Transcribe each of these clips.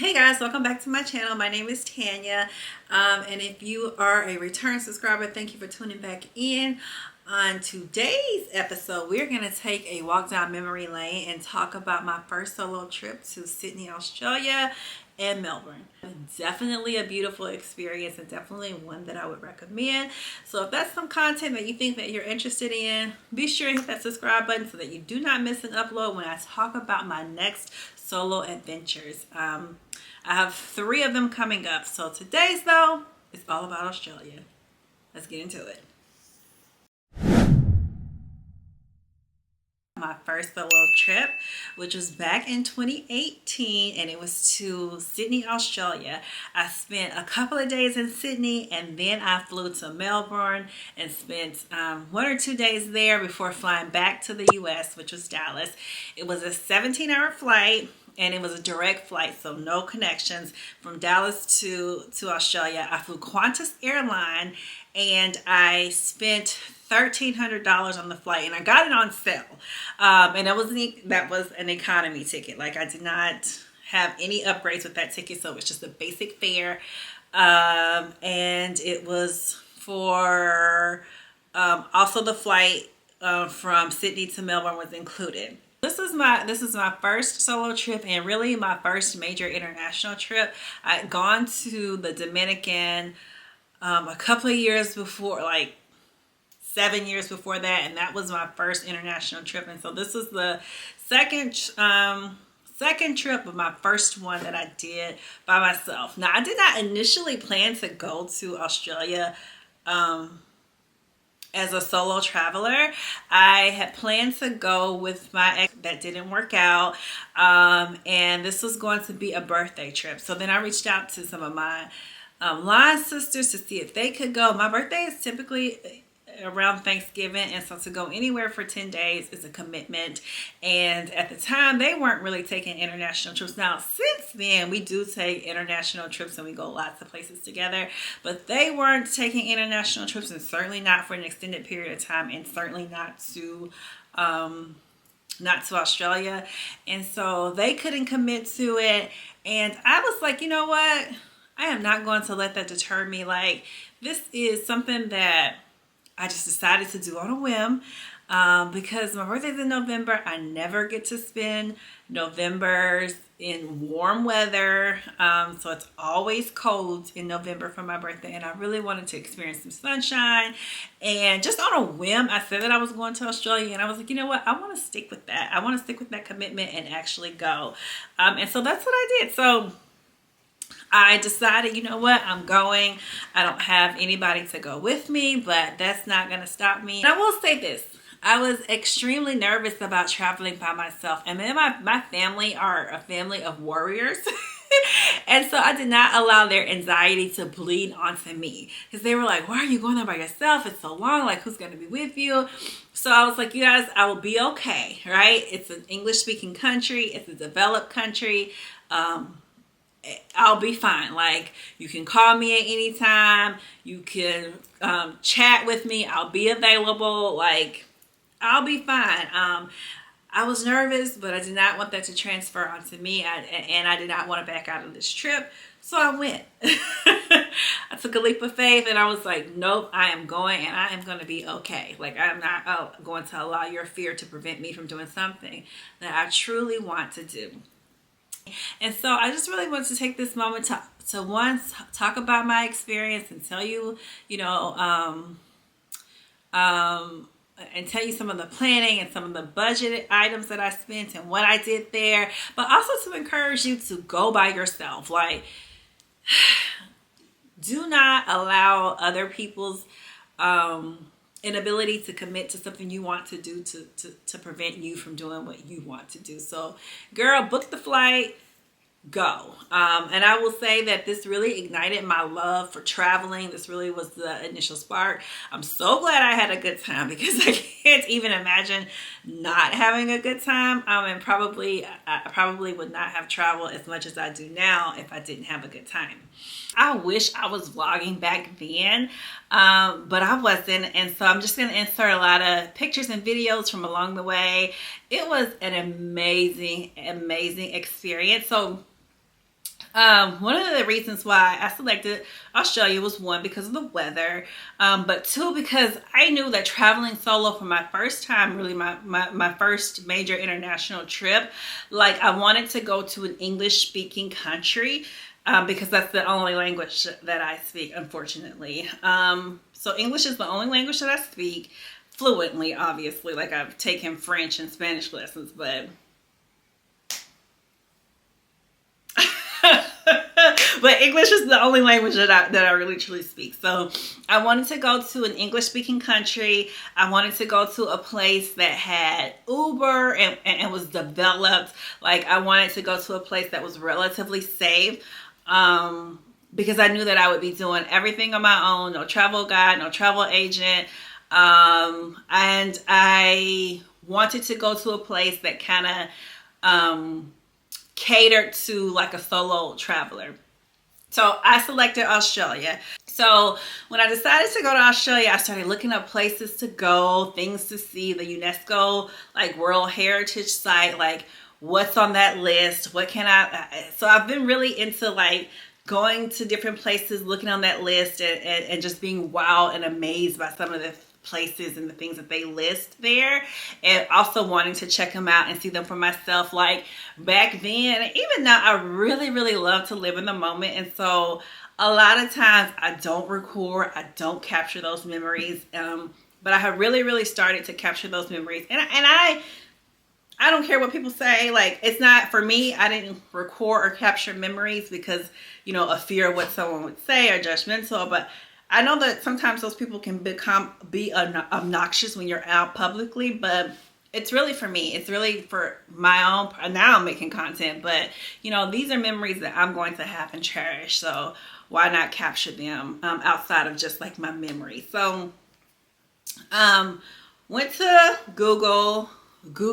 Hey guys, welcome back to my channel. My name is Tanya, and if you are a return subscriber, thank you for tuning back in. On today's episode, we're going to take a walk down memory lane and talk about my first solo trip to Sydney, Australia and Melbourne. Definitely a beautiful experience and definitely one that I would recommend. So if that's some content that you think that you're interested in, be sure to hit that subscribe button so that you do not miss an upload when I talk about my next solo adventures. I have 3 of them coming up. So today's though is all about Australia. Let's get into it. My first solo trip, which was back in 2018, and it was to Sydney, Australia. I spent a couple of days in Sydney and then I flew to Melbourne and spent 1 or 2 days there before flying back to the US, which was Dallas. It was a 17-hour flight and it was a direct flight, so no connections from Dallas to Australia. I flew Qantas airline and I spent $1,300 on the flight, and I got it on sale. And that was an economy ticket. Like, I did not have any upgrades with that ticket, so it was just a basic fare. And it was for also the flight from Sydney to Melbourne was included. This is my first solo trip and really my first major international trip. I'd gone to the Dominican a couple of years before, like 7 years before that, and that was my first international trip. And so this was the second trip, but my first one that I did by myself. Now, I did not initially plan to go to Australia as a solo traveler. I had planned to go with my ex. That didn't work out, and this was going to be a birthday trip. So then I reached out to some of my line sisters to see if they could go. My birthday is typically around Thanksgiving, and so to go anywhere for 10 days is a commitment. And at the time, they weren't really taking international trips. Now, since then, we do take international trips and we go lots of places together, but they weren't taking international trips, and certainly not for an extended period of time, and certainly not to Australia. And so they couldn't commit to it, and I was like, you know what, I am not going to let that deter me. Like, this is something that I just decided to do on a whim, because my birthday's in November. I never get to spend Novembers in warm weather, so it's always cold in November for my birthday, and I really wanted to experience some sunshine. And just on a whim, I said that I was going to Australia, and I was like, you know what, I want to stick with that. I want to stick with that commitment and actually go. And so that's what I did. So I decided, you know what, I'm going. I don't have anybody to go with me, but that's not going to stop me. And I will say this. I was extremely nervous about traveling by myself. And then my family are a family of warriors. And so I did not allow their anxiety to bleed onto me, because they were like, why are you going there by yourself? It's so long. Like, who's going to be with you? So I was like, you guys, I will be okay, right? It's an English-speaking country. It's a developed country. I'll be fine. Like, you can call me at any time. You can chat with me. I'll be available. Like, I'll be fine. I was nervous, but I did not want that to transfer onto me. And I did not want to back out of this trip. So I went. I took a leap of faith, and I was like, nope, I am going, and I am going to be okay. Like, I'm not going to allow your fear to prevent me from doing something that I truly want to do. And so I just really wanted to take this moment to once talk about my experience and tell you, and tell you some of the planning and some of the budget items that I spent and what I did there, but also to encourage you to go by yourself. Like, do not allow other people's inability to commit to something you want to do to prevent you from doing what you want to do. So, girl, book the flight, go. And I will say that this really ignited my love for traveling. This really was the initial spark. I'm so glad I had a good time, because I can't even imagine not having a good time. And I probably would not have traveled as much as I do now if I didn't have a good time. I wish I was vlogging back then, but I wasn't. And so I'm just going to insert a lot of pictures and videos from along the way. It was an amazing, amazing experience. So One of the reasons why I selected Australia was one, because of the weather, but two, because I knew that traveling solo for my first time, really my first major international trip, like I wanted to go to an English speaking country, because that's the only language that I speak, unfortunately. So English is the only language that I speak fluently, obviously. Like I've taken French and Spanish lessons, but but English is the only language that I really truly speak. So I wanted to go to an English speaking country. I wanted to go to a place that had Uber and was developed. Like I wanted to go to a place that was relatively safe. Because I knew that I would be doing everything on my own, no travel guide, no travel agent. And I wanted to go to a place that kind of catered to like a solo traveler. So I selected Australia. So when I decided to go to Australia, I started looking up places to go, things to see, the UNESCO like World Heritage Site, like what's on that list, what can so I've been really into like going to different places, looking on that list, and just being wowed and amazed by some of the places and the things that they list there, and also wanting to check them out and see them for myself. Like back then, even now, I really love to live in the moment, and so a lot of times I don't record, I don't capture those memories, but I have really started to capture those memories, and I don't care what people say. Like, it's not for me. I didn't record or capture memories because, you know, a fear of what someone would say or judgmental. But I know that sometimes those people can be obnoxious when you're out publicly. But it's really for me. It's really for my own. Now I'm making content. But, you know, these are memories that I'm going to have and cherish. So why not capture them outside of just like my memory? So went to Google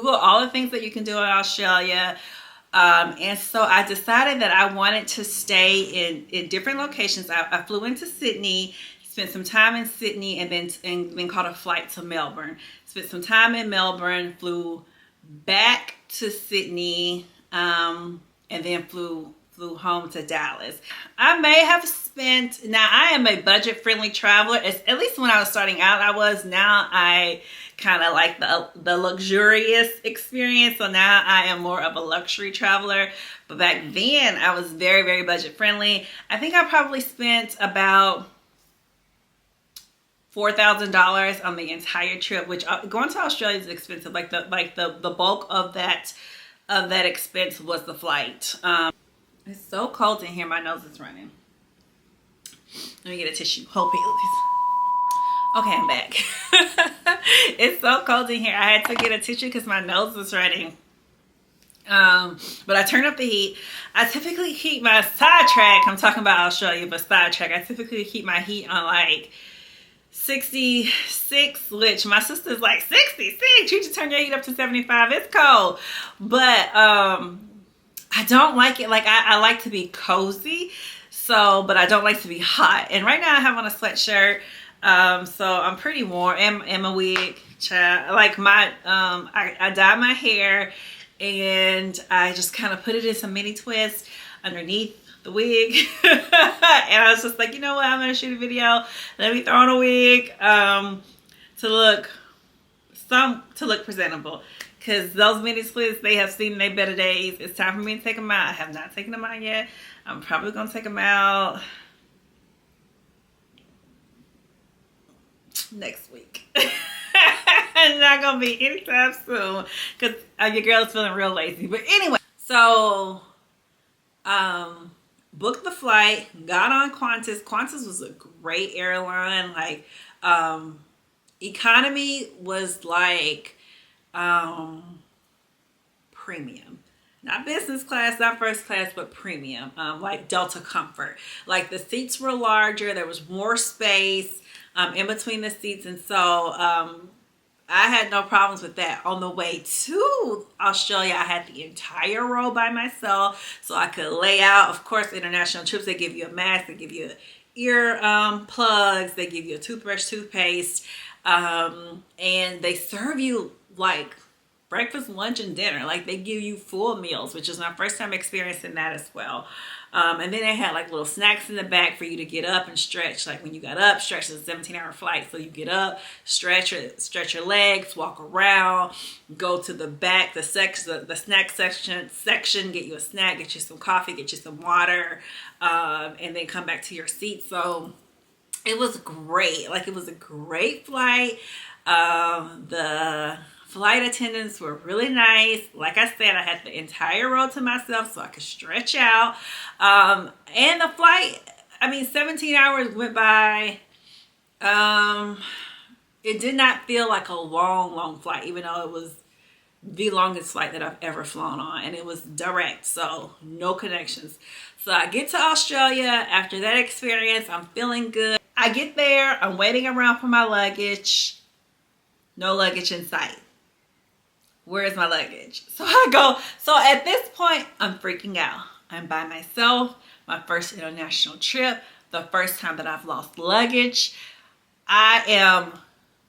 all the things that you can do in Australia. And so I decided that I wanted to stay in different locations. I flew into Sydney, spent some time in Sydney, and then caught a flight to Melbourne. Spent some time in Melbourne, flew back to Sydney, and then flew home to Dallas. I may have spent, now I am a budget-friendly traveler. At least when I was starting out, I was. Now I kind of like the luxurious experience. So now I am more of a luxury traveler. But back then, I was very budget-friendly. I think I probably spent about $4,000 on the entire trip, which going to Australia is expensive. Like the bulk of that expense was the flight. It's so cold in here. My nose is running. Let me get a tissue. Hold please. Okay, I'm back. It's so cold in here. I had to get a tissue because my nose was running. But I turned up the heat. I typically keep my sidetrack. I'm talking about Australia, but sidetrack. I typically keep my heat on like 66, which my sister's like, 66? You should turn your heat up to 75. It's cold. But I don't like it. Like I like to be cozy. So, but I don't like to be hot. And right now I have on a sweatshirt. So I'm pretty warm. And my wig, child. Like my, I dyed my hair and I just kind of put it in some mini twists underneath the wig. And I was just like, you know what? I'm going to shoot a video. Let me throw on a wig, to look presentable. Because those mini twists, they have seen their better days. It's time for me to take them out. I have not taken them out yet. I'm probably going to take them out next week. It's not going to be anytime soon. Because your girl is feeling real lazy. But anyway. So, booked the flight. Got on Qantas. Qantas was a great airline. Like, economy was like premium, not business class, not first class, but premium, like Delta Comfort. Like the seats were larger, there was more space in between the seats, and so I had no problems with that. On the way to Australia, I had the entire row by myself, so I could lay out. Of course, international trips, they give you a mask, they give you ear plugs, they give you a toothbrush, toothpaste, and they serve you like breakfast, lunch, and dinner. Like they give you full meals, which is my first time experiencing that as well. And then they had like little snacks in the back for you to get up and stretch. Like when you got up, stretch. It's a 17-hour flight, so you get up, stretch your legs, walk around, go to the back, the snack section, get you a snack, get you some coffee, get you some water, and then come back to your seat. So it was great. Like it was a great flight. The flight attendants were really nice. Like I said, I had the entire row to myself so I could stretch out. And the flight, 17 hours went by. It did not feel like a long flight, even though it was the longest flight that I've ever flown on, and it was direct, so no connections. So I get to Australia after that experience. I'm feeling good. I get there, I'm waiting around for my luggage. No luggage in sight. Where's my luggage? So at this point, I'm freaking out. I'm by myself, my first international trip, the first time that I've lost luggage. I am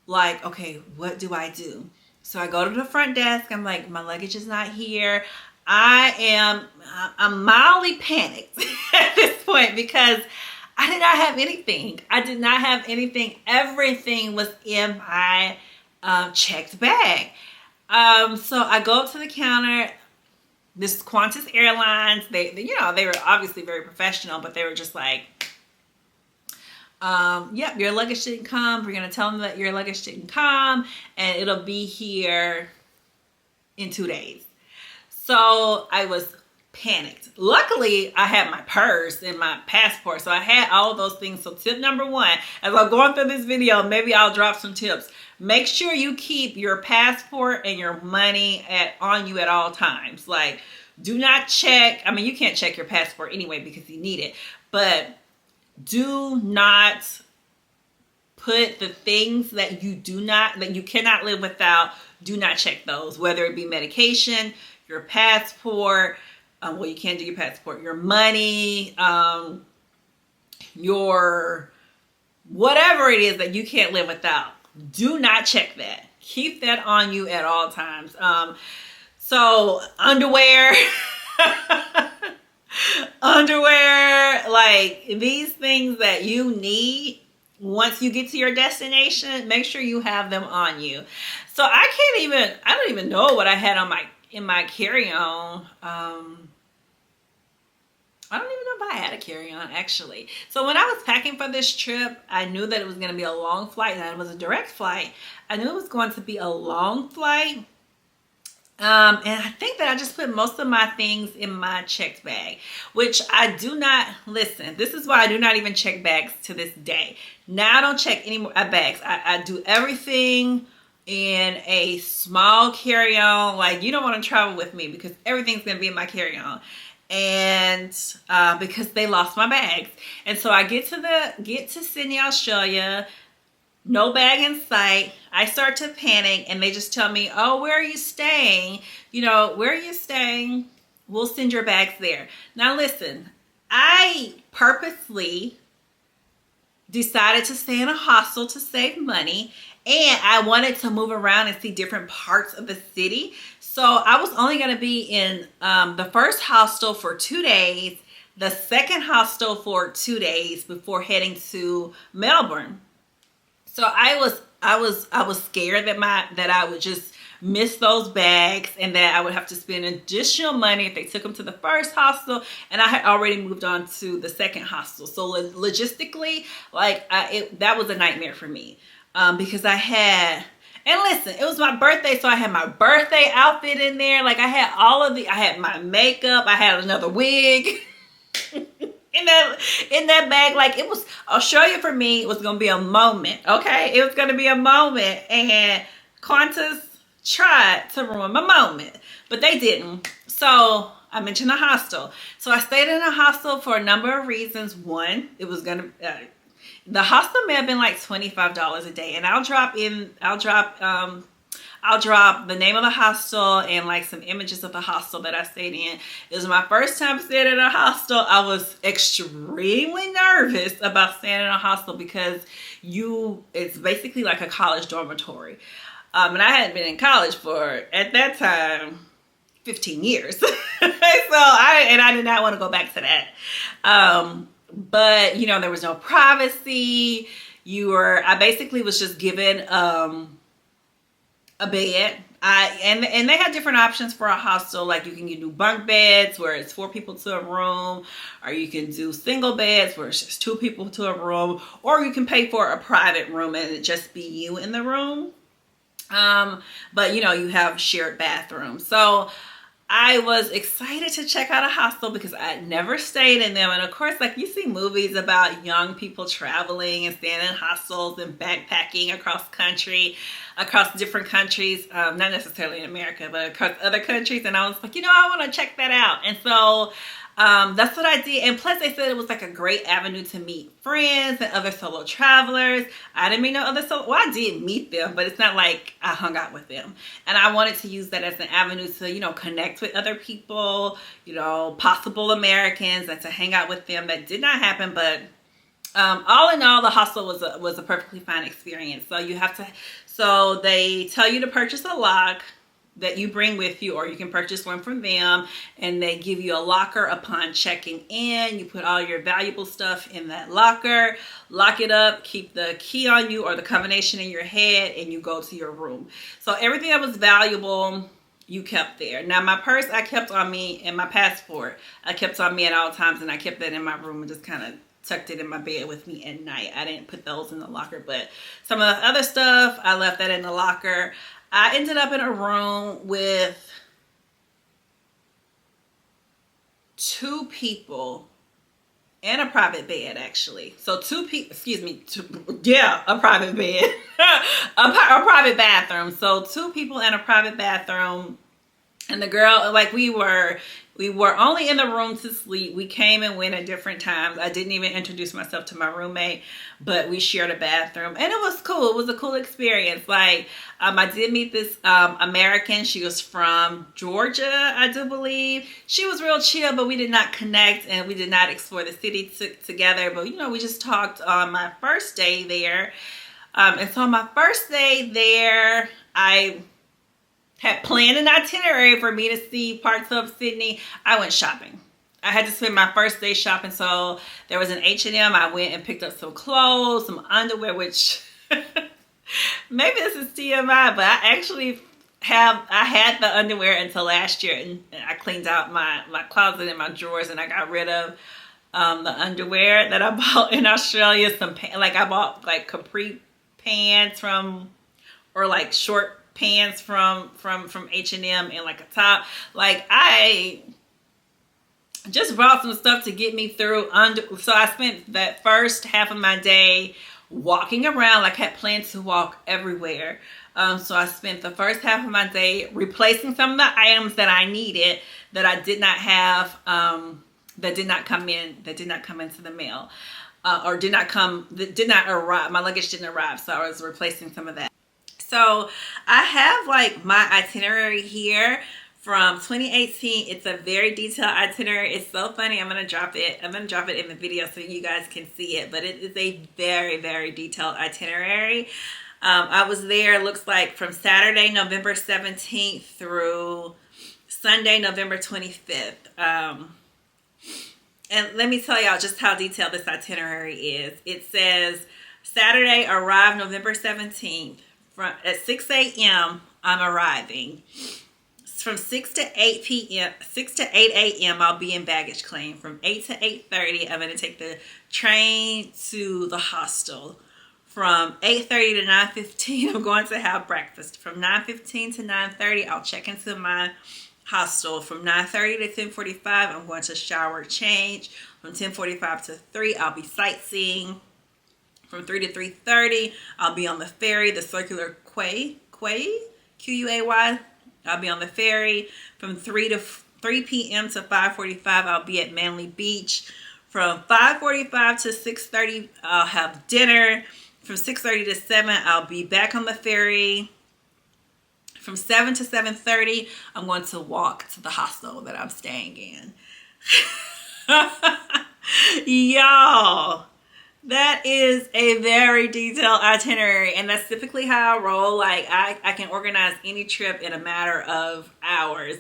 like, okay, what do I do? So I go to the front desk. I'm like, my luggage is not here. I'm mildly panicked at this point because I did not have anything. Everything was in my checked bag. So I go up to the counter. This is Qantas Airlines. They were obviously very professional, but they were just like, yep, your luggage didn't come. We're going to tell them that your luggage didn't come and it'll be here in 2 days. So I was panicked. Luckily, I had my purse and my passport. So I had all of those things. So tip number one, as I'm going through this video, maybe I'll drop some tips. Make sure you keep your passport and your money on you at all times. Like, do not check. You can't check your passport anyway because you need it. But do not put the things that you cannot live without. Do not check those, whether it be medication, your passport. Well, you can't do your passport, your money, your whatever it is that you can't live without. Do not check that. Keep that on you at all times. So underwear, like these things that you need once you get to your destination, make sure you have them on you. So I don't even know what I had in my carry-on. I don't even know if I had a carry-on actually. So when I was packing for this trip, I knew that it was going to be a long flight, and it was a direct flight. I knew it was going to be a long flight. And I think that I just put most of my things in my checked bag, which I do not, listen, this is why I do not even check bags to this day. Now I don't check any more bags. I do everything in a small carry-on. Like, you don't want to travel with me because everything's going to be in my carry-on. And because they lost my bags. And so I get to Sydney, Australia, no bag in sight. I start to panic and they just tell me, oh, where are you staying? Where are you staying? We'll send your bags there. Now listen, I purposely decided to stay in a hostel to save money, and I wanted to move around and see different parts of the city. So I was only going to be in the first hostel for 2 days, the second hostel for 2 days before heading to Melbourne. So I was scared that I would just miss those bags and that I would have to spend additional money if they took them to the first hostel, and I had already moved on to the second hostel. So logistically, that was a nightmare for me because I had. And listen, it was my birthday, so I had my birthday outfit in there. Like I had my makeup, I had another wig in that bag. Like Australia for me was gonna be a moment, okay? It was gonna be a moment, and Qantas tried to ruin my moment, but they didn't. So I mentioned a hostel. So I stayed in a hostel for a number of reasons. One, it was gonna. The hostel may have been like $25 a day, and I'll drop the name of the hostel and like some images of the hostel that I stayed in. It was my first time staying in a hostel. I was extremely nervous about staying in a hostel because it's basically like a college dormitory. And I hadn't been in college for, at that time, 15 years. I did not want to go back to that. But you know, there was no privacy. I basically was just given a bed. And they had different options for a hostel. Like you can do bunk beds where it's 4 people to a room, or you can do single beds where it's just 2 people to a room, or you can pay for a private room and it just be you in the room. But you know, you have shared bathrooms. So I was excited to check out a hostel because I had never stayed in them. And of course, like you see movies about young people traveling and staying in hostels and backpacking across different countries, not necessarily in America, but across other countries. And I was like, you know, I want to check that out. And so that's what I did. And plus they said it was like a great avenue to meet friends and other solo travelers. I didn't meet no other well, I did meet them, but it's not like I hung out with them. And I wanted to use that as an avenue to, you know, connect with other people, you know, possible Americans, and to hang out with them. That did not happen, but all in all, the hostel was a perfectly fine experience. So they tell you to purchase a lock that you bring with you, or you can purchase one from them, and they give you a locker upon checking in. You put all your valuable stuff in that locker, lock it up, keep the key on you or the combination in your head, and you go to your room. So everything that was valuable, you kept there. Now my purse I kept on me, and my passport I kept on me at all times, and I kept that in my room and just kind of tucked it in my bed with me at night. I didn't put those in the locker, but some of the other stuff, I left that in the locker. I ended up in a room with 2 people and a private bed, actually. So 2 people, a private bed, a private bathroom. So 2 people and a private bathroom. And the girl, like we were only in the room to sleep. We came and went at different times. I didn't even introduce myself to my roommate, but we shared a bathroom, and it was cool. It was a cool experience. Like I did meet this American. She was from Georgia, I do believe. She was real chill, but we did not connect, and we did not explore the city together. But you know, we just talked on my first day there. And so on my first day there, I had planned an itinerary for me to see parts of Sydney. I went shopping. I had to spend my first day shopping. So there was an H&M. I went and picked up some clothes, some underwear, which maybe this is TMI, but I actually had the underwear until last year, and I cleaned out my closet and my drawers, and I got rid of the underwear that I bought in Australia. I bought like capri pants or like short pants from H&M, and like a top. Like I just brought some stuff to get me through. So I spent that first half of my day walking around. Like I had planned to walk everywhere. So I spent the first half of my day replacing some of the items that I needed that I did not have, that did not come into the mail, or did not arrive. My luggage didn't arrive, so I was replacing some of that. So I have like my itinerary here from 2018. It's a very detailed itinerary. It's so funny. I'm going to drop it in the video so you guys can see it, but it is a very, very detailed itinerary. I was there, looks like from Saturday, November 17th through Sunday, November 25th. And let me tell y'all just how detailed this itinerary is. It says Saturday, arrive November 17th. At 6 a.m. I'm arriving. From 6 to 8 a.m. I'll be in baggage claim. From 8 to 8:30 I'm going to take the train to the hostel. From 8:30 to 9:15 I'm going to have breakfast. From 9:15 to 9:30 I'll check into my hostel. From 9:30 to 10:45 I'm going to shower, change. From 10:45 to 3 I'll be sightseeing. From 3 to 3:30, I'll be on the ferry, the circular quay, Q-U-A-Y. I'll be on the ferry. From 3 p.m. to 5:45, I'll be at Manly Beach. From 5:45 to 6:30, I'll have dinner. From 6:30 to 7, I'll be back on the ferry. From 7 to 7:30, I'm going to walk to the hostel that I'm staying in. Y'all. That is a very detailed itinerary, and that's typically how I roll. Like I can organize any trip in a matter of hours.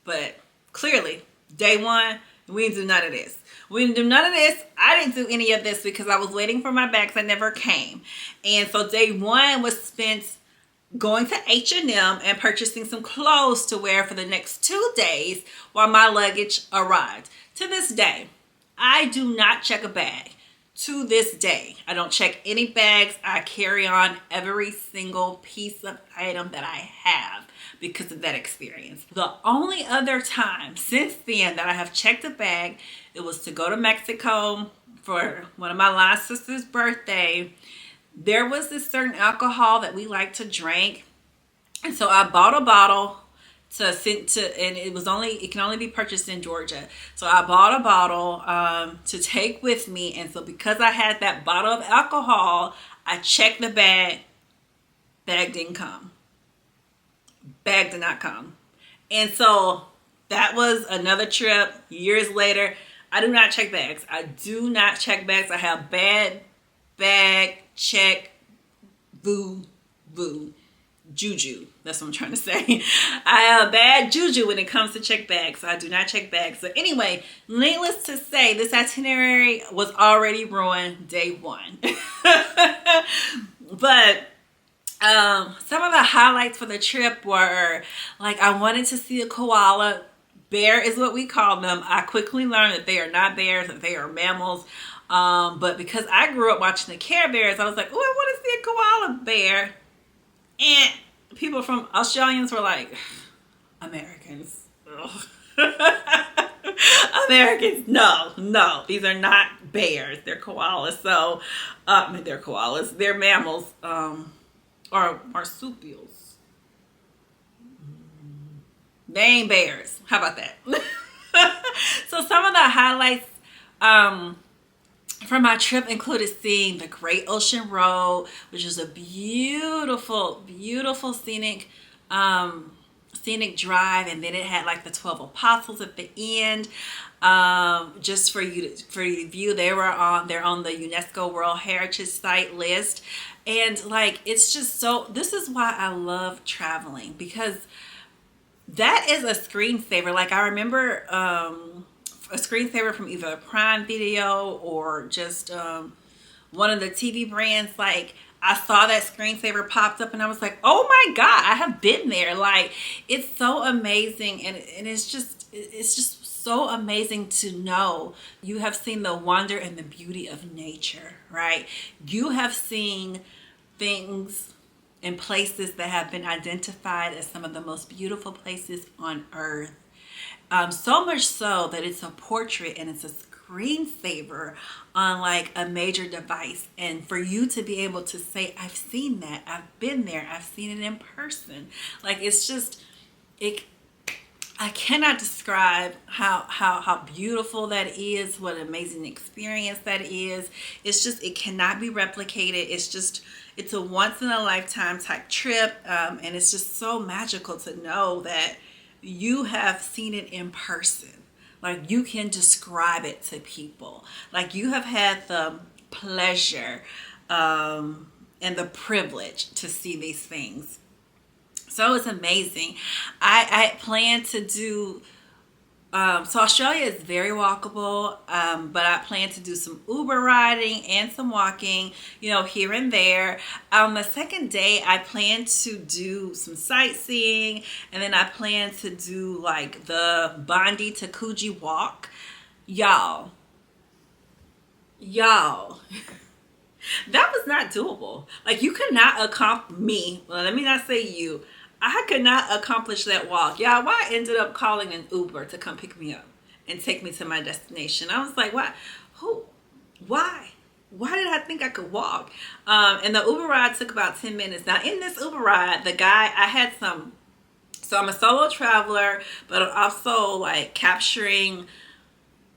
But clearly, day one, we didn't do none of this. We didn't do none of this. I didn't do any of this because I was waiting for my bags that never came. And so day one was spent going to H&M and purchasing some clothes to wear for the next 2 days while my luggage arrived. To this day, I do not check a bag. To this day, I don't check any bags. I carry on every single piece of item that I have because of that experience. The only other time since then that I have checked a bag, it was to go to Mexico for one of my last sister's birthday. There was this certain alcohol that we like to drink, and so I bought a bottle to send to, and it can only be purchased in Georgia. So I bought a bottle to take with me, and so because I had that bottle of alcohol, I checked the bag. Bag didn't come. Bag did not come. And so that was another trip years later. I do not check bags. I do not check bags. I have bad bag check boo juju. That's what I'm trying to say. I have bad juju when it comes to check bags. So I do not check bags. So anyway, needless to say, this itinerary was already ruined day one. But some of the highlights for the trip were, like, I wanted to see a koala. Bear is what we call them. I quickly learned that they are not bears, that they are mammals. But because I grew up watching the Care Bears, I was like, oh, I want to see a koala bear. And people from Australians were like, Americans. Americans, no, these are not bears. They're koalas. So, they're koalas. They're mammals. Or marsupials. They ain't bears. How about that? So some of the highlights from my trip included seeing the Great Ocean Road, which is a beautiful, beautiful scenic drive, and then it had like the 12 apostles at the end. Just for you to view. They're on the UNESCO World Heritage Site list. And like, it's just so, this is why I love traveling, because that is a screensaver. Like, I remember a screensaver from either a Prime Video or just one of the TV brands. Like, I saw that screensaver popped up and I was like, oh my God, I have been there. Like, it's so amazing, and it's just so amazing to know you have seen the wonder and the beauty of nature, right? You have seen things and places that have been identified as some of the most beautiful places on earth. So much so that it's a portrait and it's a screensaver on like a major device. And for you to be able to say, I've seen that, I've been there, I've seen it in person. Like, it's just, I cannot describe how beautiful that is, what an amazing experience that is. It's just, it cannot be replicated. It's a once in a lifetime type trip. And it's just so magical to know that you have seen it in person. Like, you can describe it to people. Like, you have had the pleasure and the privilege to see these things. So it's amazing. I plan to do, so Australia is very walkable, but I plan to do some Uber riding and some walking, here and there. On the second day, I plan to do some sightseeing, and then I plan to do like the Bondi to Coogee walk. Y'all, that was not doable. Like, you could not accomplish let me not say you. I could not accomplish that walk. Y'all, why I ended up calling an Uber to come pick me up and take me to my destination. I was like, why? Why did I think I could walk? And the Uber ride took about 10 minutes. Now, in this Uber ride, so I'm a solo traveler, but I'm also like capturing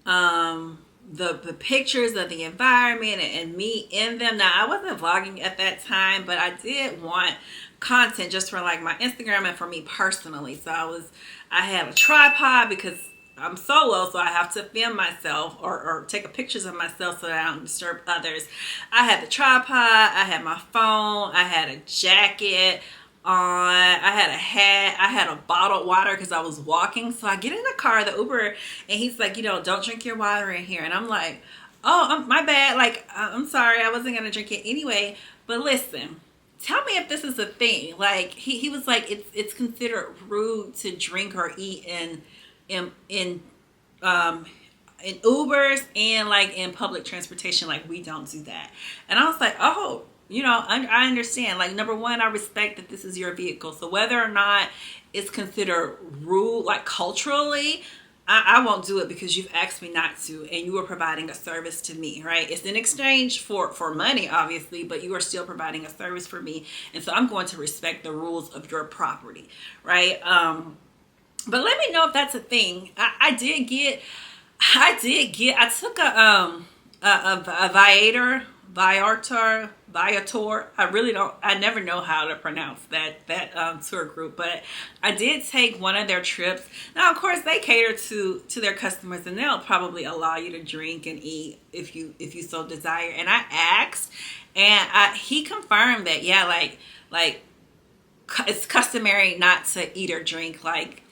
the pictures of the environment and me in them. Now, I wasn't vlogging at that time, but I did want content just for like my Instagram and for me personally. So I had a tripod because I'm solo, so I have to film myself or take pictures of myself so that I don't disturb others. I had the tripod, I had my phone, I had a jacket on, I had a hat, I had a bottled water because I was walking. So I get in the car, the Uber, and he's like, don't drink your water in here. And I'm like, oh, my bad. Like, I'm sorry, I wasn't gonna drink it anyway. But listen, tell me if this is a thing. Like, he was like, it's considered rude to drink or eat in Ubers and like in public transportation. Like, we don't do that. And I was like, oh, I understand. Like, number one, I respect that this is your vehicle. So whether or not it's considered rude, like culturally, I won't do it because you've asked me not to, and you are providing a service to me, right? It's in exchange for money, obviously, but you are still providing a service for me. And so I'm going to respect the rules of your property, right? But let me know if that's a thing. I took a Viator. I never know how to pronounce that tour group, but I did take one of their trips. Now, of course, they cater to their customers, and they'll probably allow you to drink and eat if you so desire. And I asked, and he confirmed that, yeah, like it's customary not to eat or drink like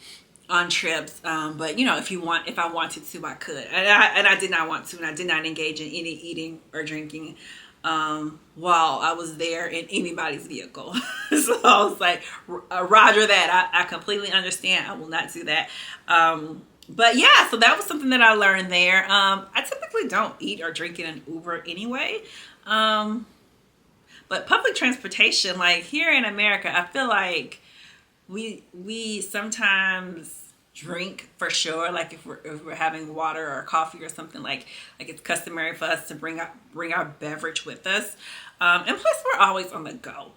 on trips, but if I wanted to, I could, and I did not want to, and I did not engage in any eating or drinking while I was there in anybody's vehicle. So I was like, Roger that. I completely understand. I will not do that. But yeah, so that was something that I learned there. I typically don't eat or drink in an Uber anyway. But public transportation, like here in America, I feel like we sometimes drink for sure. Like if we're having water or coffee or something, like it's customary for us to bring our beverage with us. And plus we're always on the go.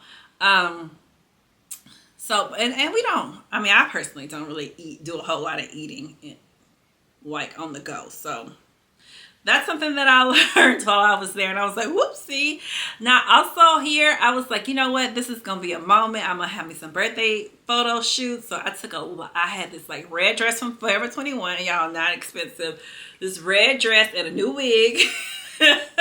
So and we don't. I mean, I personally don't really do a whole lot of eating like on the go. So that's something that I learned while I was there. And I was like, whoopsie. Now, also here, I was like, you know what? This is going to be a moment. I'm going to have me some birthday photo shoots. So I had this like red dress from Forever 21. Y'all, not expensive. This red dress and a new wig that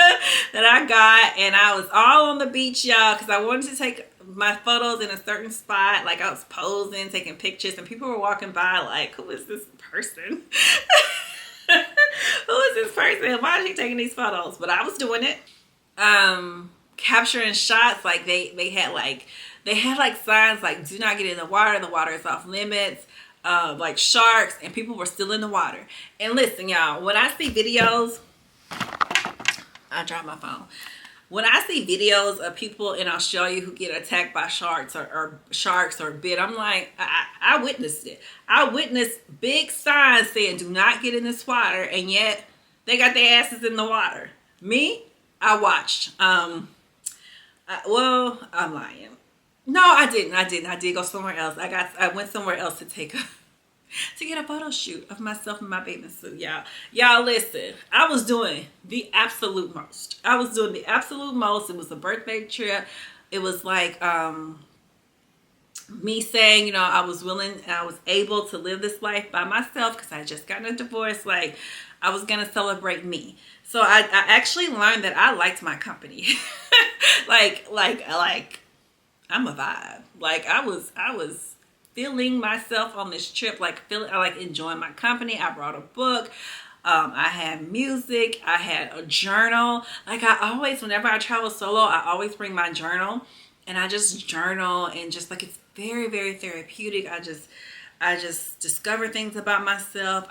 I got. And I was all on the beach, y'all, because I wanted to take my photos in a certain spot. Like I was posing, taking pictures, and people were walking by like, who is this person? Who is this person? Why is she taking these photos? But I was doing it. Capturing shots. Like they had like signs like, do not get in the water is off limits. Like sharks, and people were still in the water. And listen, y'all, when I see videos, I dropped my phone. When I see videos of people in Australia who get attacked by sharks or bit, I'm like, I witnessed it. I witnessed big signs saying, do not get in this water, and yet they got their asses in the water. Me, I watched. I'm lying. No, I didn't. I did go somewhere else. I went somewhere else to get a photo shoot of myself in my bathing suit. Y'all listen, I was doing the absolute most. It was a birthday trip. It was like me saying, I was willing and I was able to live this life by myself because I had just gotten a divorce. Like I was gonna celebrate me. So I actually learned that I liked my company. like I'm a vibe. Like I was feeling myself on this trip, like enjoying my company. I brought a book. I had music. I had a journal. Like whenever I travel solo, I always bring my journal, and I just journal, and just like it's very, very therapeutic. I just discover things about myself.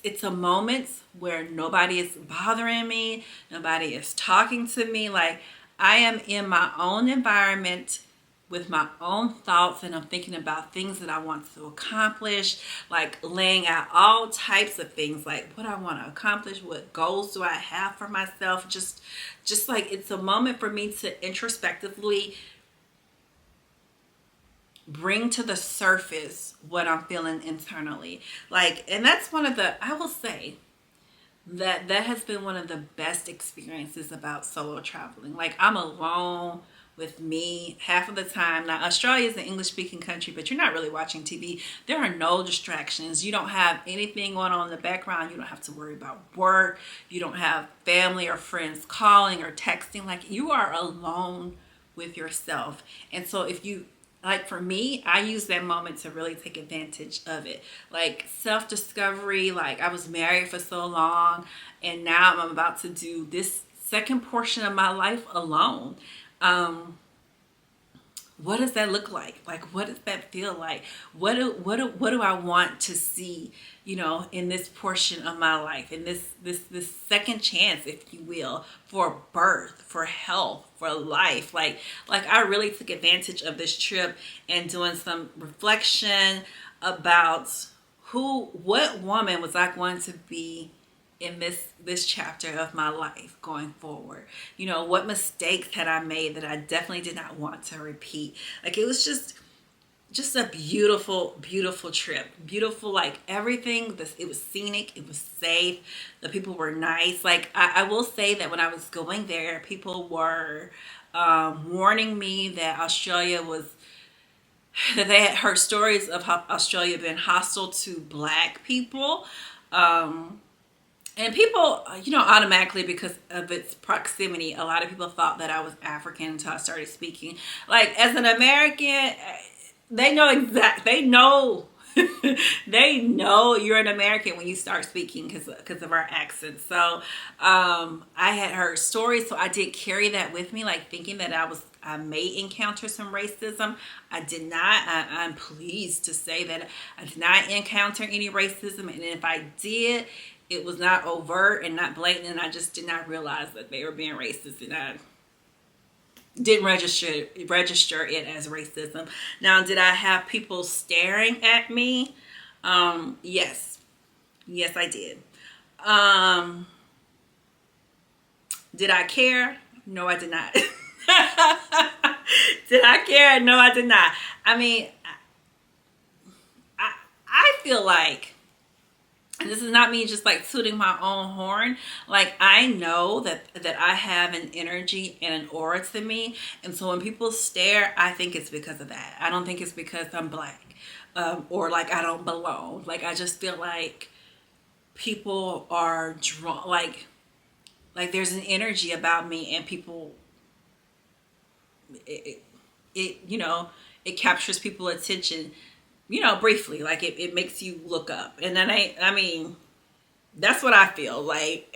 It's a moment where nobody is bothering me. Nobody is talking to me. Like I am in my own environment with my own thoughts, and I'm thinking about things that I want to accomplish, like laying out all types of things, like what I want to accomplish, what goals do I have for myself. Just like it's a moment for me to introspectively bring to the surface what I'm feeling internally. Like, and that's I will say that has been one of the best experiences about solo traveling. Like I'm alone with me half of the time. Now, Australia is an English speaking country, but you're not really watching TV. There are no distractions. You don't have anything going on in the background. You don't have to worry about work. You don't have family or friends calling or texting. Like, you are alone with yourself. And so if you, like, for me, I use that moment to really take advantage of it. Like, self-discovery. Like, I was married for so long, and now I'm about to do this second portion of my life alone. What does that look like? Like, what does that feel like? What do I want to see, in this portion of my life, in this second chance, if you will, for birth, for health, for life? Like I really took advantage of this trip and doing some reflection about what woman was I going to be in this chapter of my life going forward. What mistakes had I made that I definitely did not want to repeat. Like, it was just a beautiful, beautiful trip. Beautiful, like, everything. It was scenic, it was safe, the people were nice. Like, I will say that when I was going there, people were warning me that that they had heard stories of how Australia been hostile to Black people. And people, automatically, because of its proximity, a lot of people thought that I was African until I started speaking. Like, as an American, they know they know you're an American when you start speaking because of our accent. So I had heard stories, so I did carry that with me, like, thinking that I may encounter some racism. I did not. I'm pleased to say that I did not encounter any racism, and if I did, it was not overt and not blatant, and I just did not realize that they were being racist, and I didn't register it as racism. Now, did I have people staring at me? Yes, I did. Did I care? No, I did not. Did I care? No, I did not. I mean, I feel like, and this is not me just like tooting my own horn. Like, I know that I have an energy and an aura to me. And so when people stare, I think it's because of that. I don't think it's because I'm Black, or like I don't belong. Like, I just feel like people are drawn, like there's an energy about me, and people, it it captures people's attention, briefly. Like, it makes you look up. And then I mean, that's what I feel like.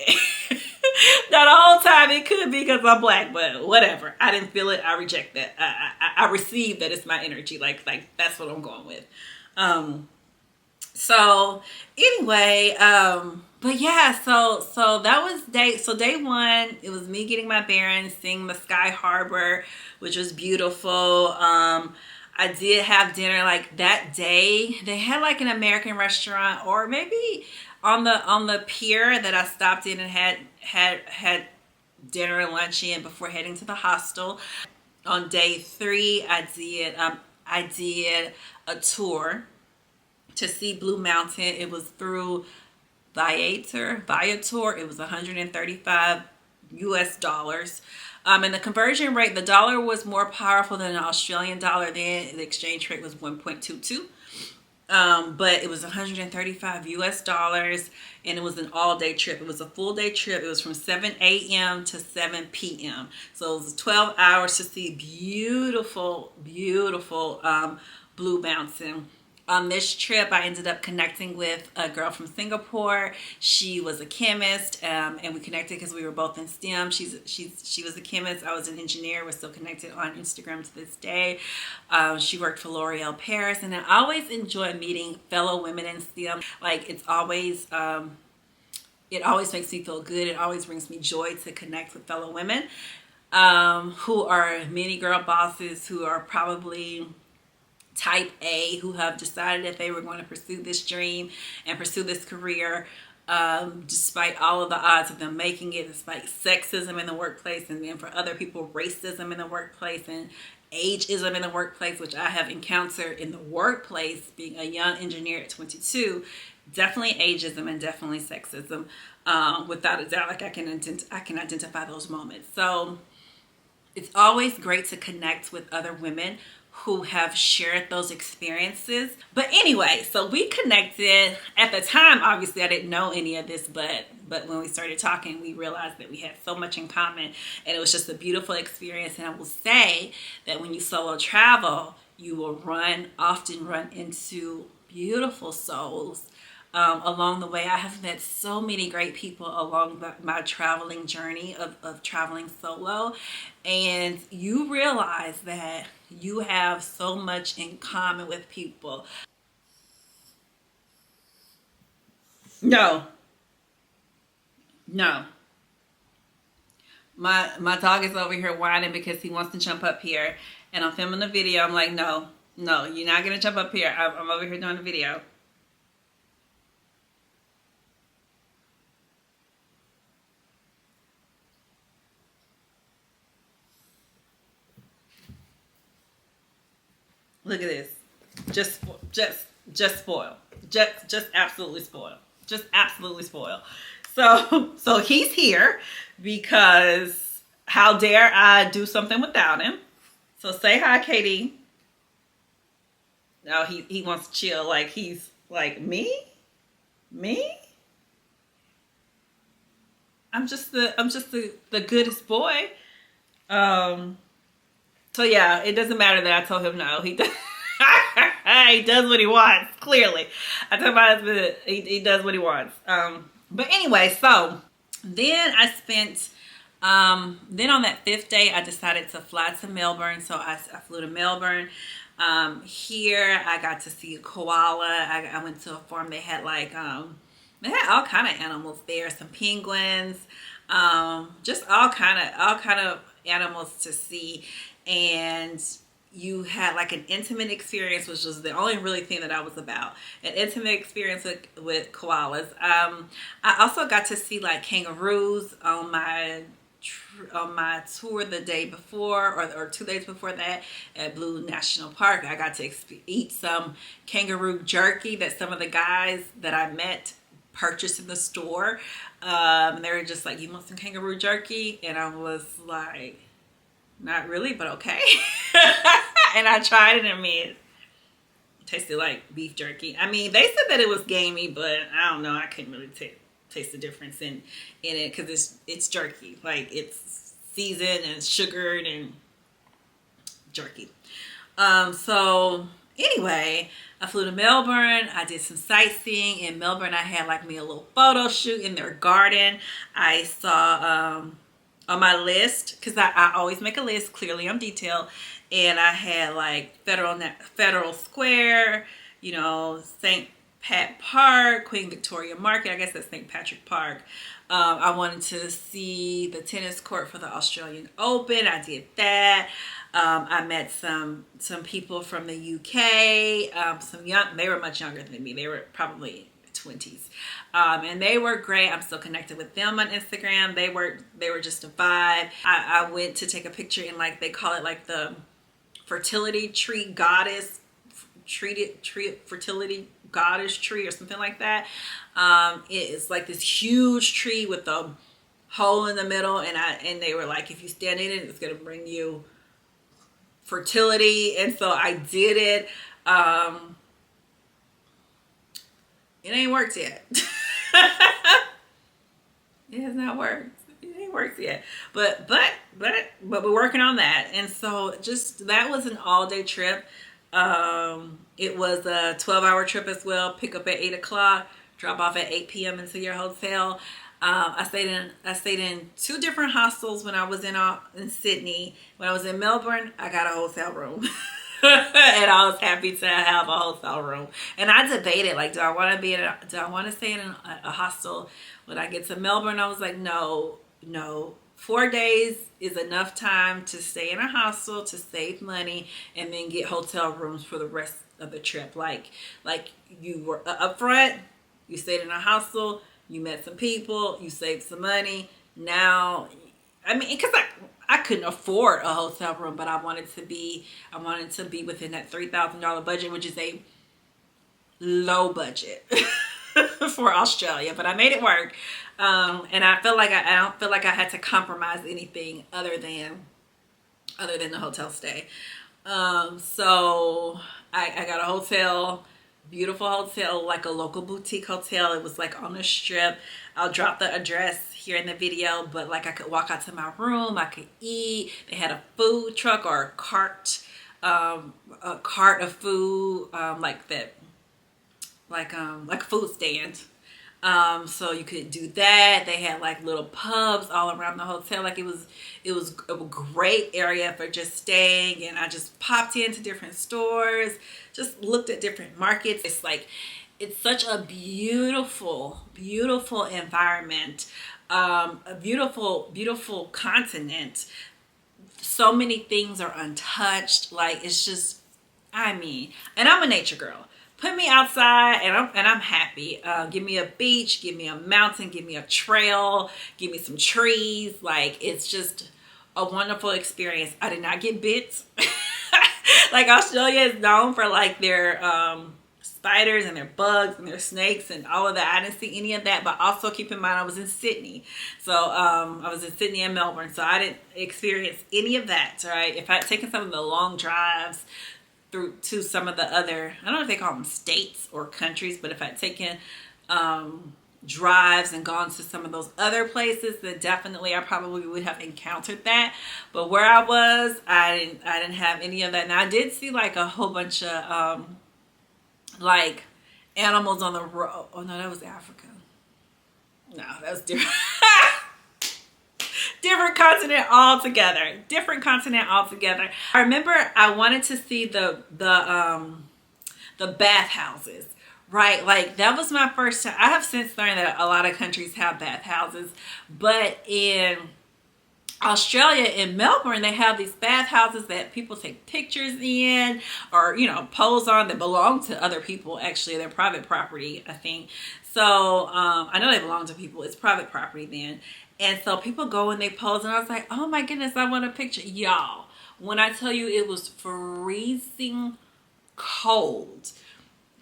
Now, the whole time it could be because I'm Black, but whatever. I didn't feel it. I reject that. I receive that it's my energy. Like that's what I'm going with. So anyway, but yeah, so that was day one. It was me getting my bearings, seeing the Sky Harbor, which was beautiful. I did have dinner like that day. They had like an American restaurant, or maybe on the pier that I stopped in and had dinner and lunch in before heading to the hostel. On day 3, I did a tour to see Blue Mountain. It was through Viator. It was $135 US. And the conversion rate, the dollar was more powerful than an Australian dollar then. The exchange rate was 1.22. But it was $135 US, and it was an all-day trip. It was a full-day trip. It was from 7 a.m. to 7 p.m. So it was 12 hours to see beautiful, beautiful Blue Mountain. On this trip, I ended up connecting with a girl from Singapore. She was a chemist, and we connected because we were both in STEM. She was a chemist. I was an engineer. We're still connected on Instagram to this day. She worked for L'Oreal Paris, and I always enjoy meeting fellow women in STEM. Like, it always makes me feel good. It always brings me joy to connect with fellow women who are mini girl bosses, who are probably type A, who have decided that they were going to pursue this dream and pursue this career, despite all of the odds of them making it, despite sexism in the workplace, and then for other people, racism in the workplace, and ageism in the workplace, which I have encountered in the workplace being a young engineer at 22. Definitely ageism and definitely sexism, without a doubt. Like, I can identify those moments. So it's always great to connect with other women who have shared those experiences. But anyway, so we connected. At the time, obviously I didn't know any of this, but when we started talking, we realized that we had so much in common, and it was just a beautiful experience. And I will say that when you solo travel, you will often run into beautiful souls along the way. I have met so many great people along my traveling journey of traveling solo, and you realize that you have so much in common with people. No, no. My dog is over here whining because he wants to jump up here, and I'm filming the video. I'm like, no, no, you're not gonna jump up here. I'm over here doing the video. Look at this. Just, just spoil. Just absolutely spoil. Just absolutely spoil. So he's here because how dare I do something without him? So say hi, Katie. No, he wants to chill. Like he's like me. I'm just the goodest boy. Um. So yeah, it doesn't matter that I told him no. He does, he does what he wants. Clearly, I told my husband he does what he wants. But anyway, so then I spent. Then on that fifth day, I decided to fly to Melbourne. So I flew to Melbourne. Here I got to see a koala. I went to a farm. They had they had all kind of animals there. Some penguins. Just all kind of animals to see. And you had like an intimate experience, which was the only really thing that I was about. An intimate experience with koalas. I also got to see like kangaroos on my tour the day before, or 2 days before that, at Blue National Park. I got to eat some kangaroo jerky that some of the guys that I met purchased in the store. They were just like, "You want some kangaroo jerky?" And I was like, not really, but okay. And I tried it, and it tasted like beef jerky. I mean, they said that it was gamey, but I don't know. I couldn't really taste the difference in it because it's jerky. Like it's seasoned and sugared and jerky. So anyway, I flew to Melbourne. I did some sightseeing in Melbourne. I had like me a little photo shoot in their garden. I saw on my list, because I always make a list. Clearly I'm detailed, and I had like Federal Square, St. Pat Park, Queen Victoria Market. I guess that's St. Patrick Park. I wanted to see the tennis court for the Australian Open. I did that. I met some people from the UK. They were much younger than me. They were probably 20s. And they were great. I'm still connected with them on Instagram. They were just a vibe. I went to take a picture in like, they call it like the fertility tree goddess, fertility goddess tree or something like that. It is like this huge tree with a hole in the middle, and they were like, if you stand in it, it's gonna bring you fertility. And so I did it. It ain't worked yet. It has not worked. It ain't worked yet. But we're working on that. And so that was an all-day trip. It was a 12-hour trip as well. Pick up at 8 o'clock, drop off at 8 p.m. into your hotel. I stayed in 2 different hostels when I was in Sydney. When I was in Melbourne, I got a hotel room. And I was happy to have a hotel room. And I debated, like, do I want to stay in a hostel when I get to Melbourne? I was like, no. 4 days is enough time to stay in a hostel to save money and then get hotel rooms for the rest of the trip. Like you were up front, you stayed in a hostel, you met some people, you saved some money. Now, I mean, because I couldn't afford a hotel room, but I wanted to be within that $3,000 budget, which is a low budget for Australia, but I made it work. And I felt like I don't feel like I had to compromise anything other than other than the hotel stay. So I got a hotel, beautiful hotel, like a local boutique hotel. It was like on the strip. I'll drop the address here in the video, but like I could walk out to my room, I could eat. They had a food truck or a cart of food, like that, like a food stand. So you could do that. They had like little pubs all around the hotel. Like it was a great area for just staying. And I just popped into different stores, just looked at different markets. It's like, it's such a beautiful, beautiful environment, a beautiful, beautiful continent. So many things are untouched. Like, it's just, I mean, and I'm a nature girl. Put me outside and I'm happy. Give me a beach, give me a mountain, give me a trail, give me some trees. Like, it's just a wonderful experience. I did not get bit. Like, Australia is known for like their spiders and their bugs and their snakes and all of that. I didn't see any of that, but also keep in mind I was in Sydney. So I was in Sydney and Melbourne, so I didn't experience any of that. Right? If I had taken some of the long drives through to some of the other, I don't know if they call them states or countries, but if I'd taken drives and gone to some of those other places, then definitely I probably would have encountered that. But where I was, I didn't have any of that. Now I did see like a whole bunch of like animals on the road. Oh no, that was Africa. No, that was different. Different continent altogether. Different continent altogether. I remember I wanted to see the bathhouses, right? Like, that was my first time. I have since learned that a lot of countries have bathhouses, but in Australia, in Melbourne, they have these bathhouses that people take pictures in, or, you know, pose on, that belong to other people. Actually, they're private property, I think. So I know they belong to people. It's private property then. And so people go and they pose, and I was like, oh my goodness, I want a picture. Y'all, when I tell you it was freezing cold.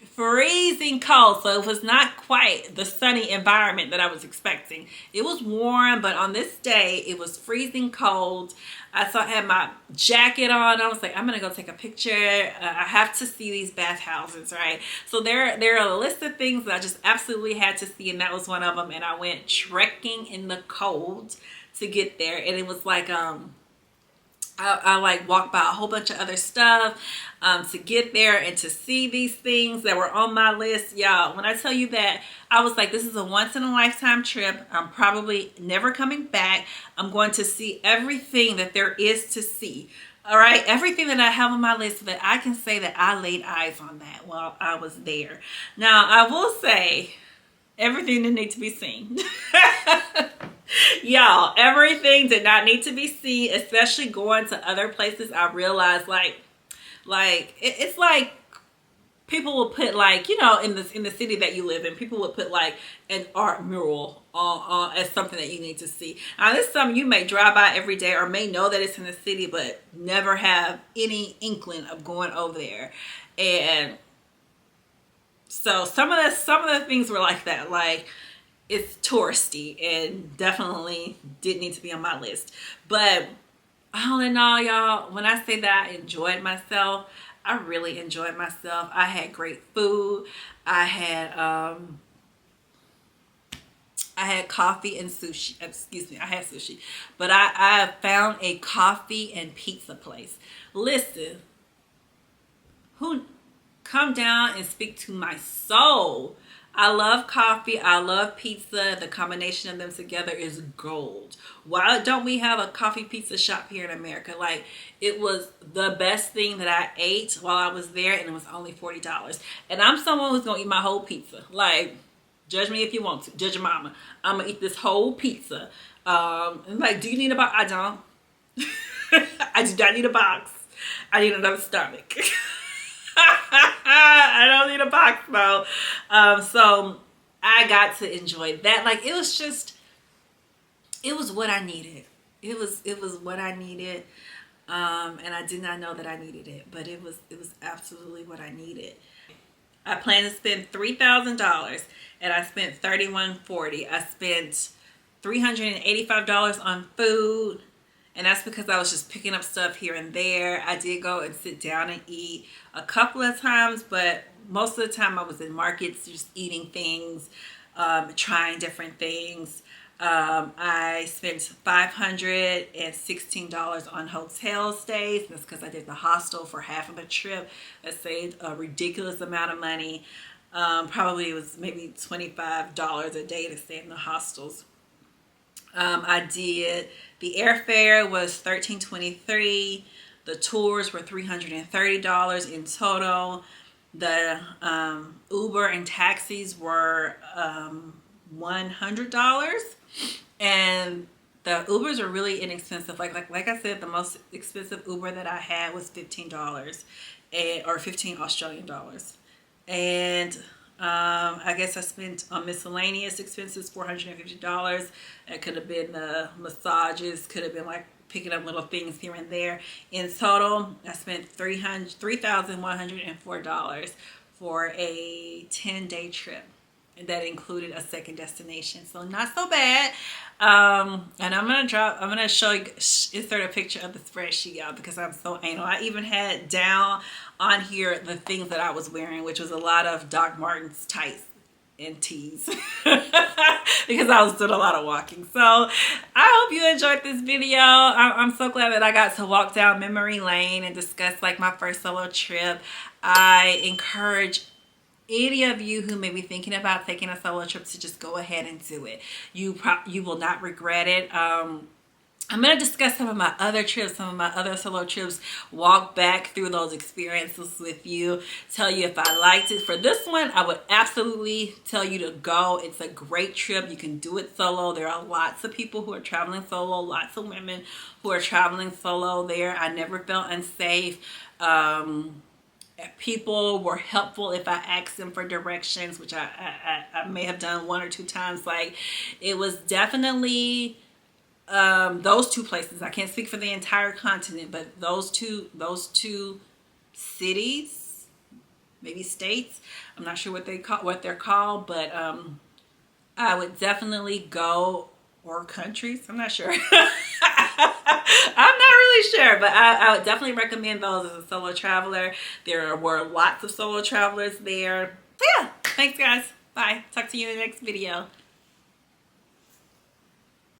Freezing cold. So it was not quite the sunny environment that I was expecting. It was warm, but on this day it was freezing cold. I had my jacket on. I was like, I'm gonna go take a picture. I have to see these bathhouses, right? So there are a list of things that I just absolutely had to see, and that was one of them. And I went trekking in the cold to get there, and it was like I like walked by a whole bunch of other stuff to get there and to see these things that were on my list. Y'all, when I tell you that, I was like, this is a once in a lifetime trip. I'm probably never coming back. I'm going to see everything that there is to see. All right, everything that I have on my list, so that I can say that I laid eyes on that while I was there. Now, I will say, everything didn't need to be seen. Y'all, everything did not need to be seen, especially going to other places. I realized it's like people will put, like, you know, in the city that you live in, people would put like an art mural on as something that you need to see. Now, this is something you may drive by every day or may know that it's in the city, but never have any inkling of going over there. And so some of the things were like that, like, it's touristy and definitely didn't need to be on my list. But all in all, y'all, when I say that I enjoyed myself, I really enjoyed myself. I had great food. I had coffee and sushi. Excuse me, I had sushi. But I found a coffee and pizza place. Listen, who come down and speak to my soul. I love coffee. I love pizza. The combination of them together is gold. Why don't we have a coffee pizza shop here in America? Like, it was the best thing that I ate while I was there, and it was only $40. And I'm someone who's going to eat my whole pizza. Like, judge me if you want to. Judge your mama. I'm going to eat this whole pizza. And like, do you need a box? I don't. I do not need a box. I need another stomach. I don't need a box though. So I got to enjoy that. Like, it was what I needed. It was what I needed. And I did not know that I needed it, but it was absolutely what I needed. I planned to spend $3,000 and I spent $3,140. I spent $385 on food And that's because I was just picking up stuff here and there. I did go and sit down and eat a couple of times, but most of the time I was in markets just eating things, trying different things. I spent $516 on hotel stays. That's because I did the hostel for half of the trip. That saved a ridiculous amount of money. Probably it was maybe $25 a day to stay in the hostels. I did the airfare was $13.23. The tours were $330 in total. The Uber and taxis were $100, and the Ubers are really inexpensive. Like I said, the most expensive Uber that I had was $15, or 15 Australian dollars, and I guess I spent on miscellaneous expenses $450. That could have been the massages, could have been like picking up little things here and there. In total, I spent $3,104 for a 10-day trip. And that included a second destination, so not so bad. And I'm gonna show you, insert a picture of the spreadsheet, y'all, because I'm so anal. I even had down on here the things that I was wearing, which was a lot of Doc Martens tights and tees because I was doing a lot of walking. So I hope you enjoyed this video. I'm so glad that I got to walk down memory lane and discuss like my first solo trip. I encourage any of you who may be thinking about taking a solo trip to just go ahead and do it. You will not regret it. I'm going to discuss some of my other trips, some of my other solo trips, walk back through those experiences with you, tell you if I liked it. For this one, I would absolutely tell you to go. It's a great trip. You can do it solo. There are lots of people who are traveling solo, lots of women who are traveling solo there. I never felt unsafe. People were helpful if I asked them for directions, which I may have done one or two times. Like, it was definitely those two places. I can't speak for the entire continent, but those two cities, maybe states, I'm not sure what they're called, but I would definitely go, or countries, I'm not sure. I'm not really sure, but I would definitely recommend those as a solo traveler. There were lots of solo travelers there. So yeah, thanks guys. Bye. Talk to you in the next video.